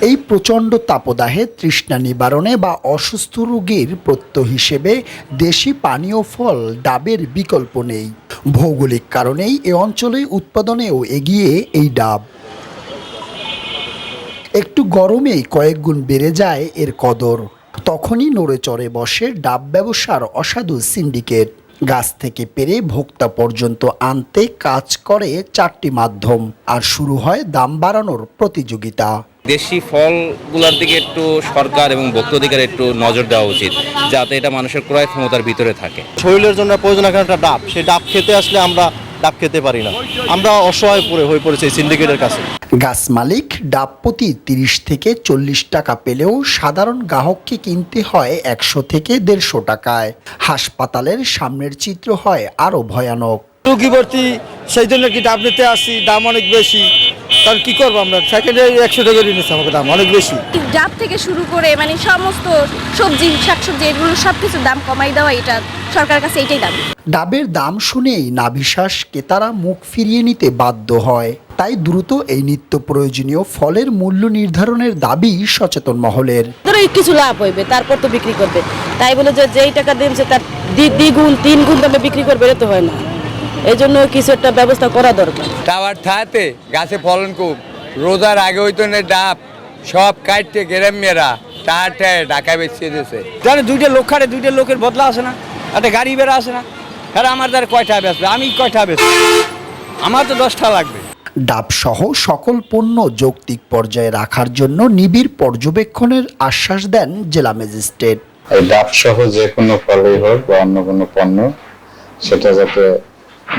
এই প্রচণ্ড তাপদাহে তৃষ্ণা নিবারণে বা অসুস্থ রোগীর প্রত্যয় হিসেবে দেশি পানীয় ফল ডাবের বিকল্প নেই। ভৌগোলিক কারণেই এ অঞ্চলে উৎপাদনেও এগিয়ে এই ডাব। একটু গরমেই কয়েক গুণ বেড়ে যায় এর কদর। তখনই নড়ে চড়ে বসে ডাব ব্যবসার অসাধু সিন্ডিকেট। গাছ থেকে পেরে ভোক্তা পর্যন্ত আনতে কাজ করে 4টি মাধ্যম, আর শুরু হয় দাম বাড়ানোর প্রতিযোগিতা। দেশি ফলগুলোর দিকে একটু সরকার এবং ভোক্তা অধিকার একটু নজর দেওয়া উচিত, যাতে এটা মানুষের ক্রয় ক্ষমতার ভিতরে থাকে। শরীরের জন্য প্রয়োজন একটা ডাব, সেই ডাব খেতে আসলে আমরা ডাব খেতে পারি না, আমরা অসহায় হয়ে পড়েছি সিন্ডিকেটের কাছে। গাছ মালিক ডাব প্রতি 30 থেকে 40 টাকা পেলেও সাধারণ গ্রাহককে কিনতে হয় 100 থেকে 150 টাকায়। হাসপাতালের সামনের চিত্র হয় আরো ভয়ানক। রুগী ভর্তি, সেই জন্য কি ডাব নিতে আসছি, দাম অনেক বেশি। তার কি করবো আমরা, সেকেন্ডে 100 টাকা নিচ্ছে, আমাকে দাম অনেক বেশি। ডাব থেকে শুরু করে সমস্ত সবজি শাকসবজি এগুলো সবকিছুর দাম কমাই দেওয়া, এটা সরকারের কাছে এটাই দাবি। ডাবের দাম শুনেই নাভিশ্বাস ক্রেতারা মুখ ফিরিয়ে নিতে বাধ্য হয়। তাই দ্রুত এই নিত্য প্রয়োজনীয় ফলের মূল্য নির্ধারণের দাবি সচেতন মহলের। কিছু লাভ হইবে, তারপর তো বিক্রি করবে, তাই বলে যেই টাকা দিচ্ছে তার দ্বিগুণ 3 গুণ দামে বিক্রি করবে, এটা তো হয় না। এই জন্য কিছু একটা ব্যবস্থা করা দরকার। টাওয়ার থাকতে গাছে ফলন খুব, রোজার আগে হইতো না ডাব সব কাটতে গ্রামেরা টাটে ঢাকা বেঁচে দিয়েছে। জানে 2টা লোক খাটে, 2টা লোকের বদলা আসে না, একটা গাড়ি বেড়া আসে না। হ্যাঁ, আমার দ্বারা কয়টা বেচবে, আমি কয়টা বেচবো, আমার তো 10টা লাগবে। ডাব সহ সকল পণ্য যৌক্তিক পর্যায়ে রাখার জন্য নিবিড় পর্যবেক্ষণের আশ্বাস দেন জেলা ম্যাজিস্ট্রেট। এই ডাব সহ যে কোনো ফলই হোক বা অন্য কোনো পণ্য, সেটা যাতে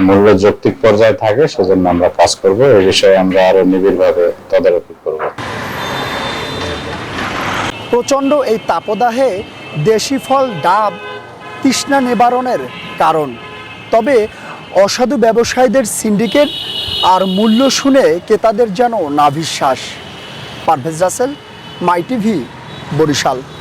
মূল্য যৌক্তিক পর্যায়ে থাকে সেজন্য আমরা কাজ করব। এই বিষয়ে আমরা আরো নিবিড়ভাবে তদারকি করব। প্রচণ্ড এই তাপদাহে দেশি ফল ডাব তৃষ্ণা নিবারণের কারণ। তবে অসাধু ব্যবসায়ীদের সিন্ডিকেট আর মূল্য শুনে ক্রেতাদের যেন নাভিশ্বাস। পারভেজ রাসেল, মাই টিভি, বরিশাল।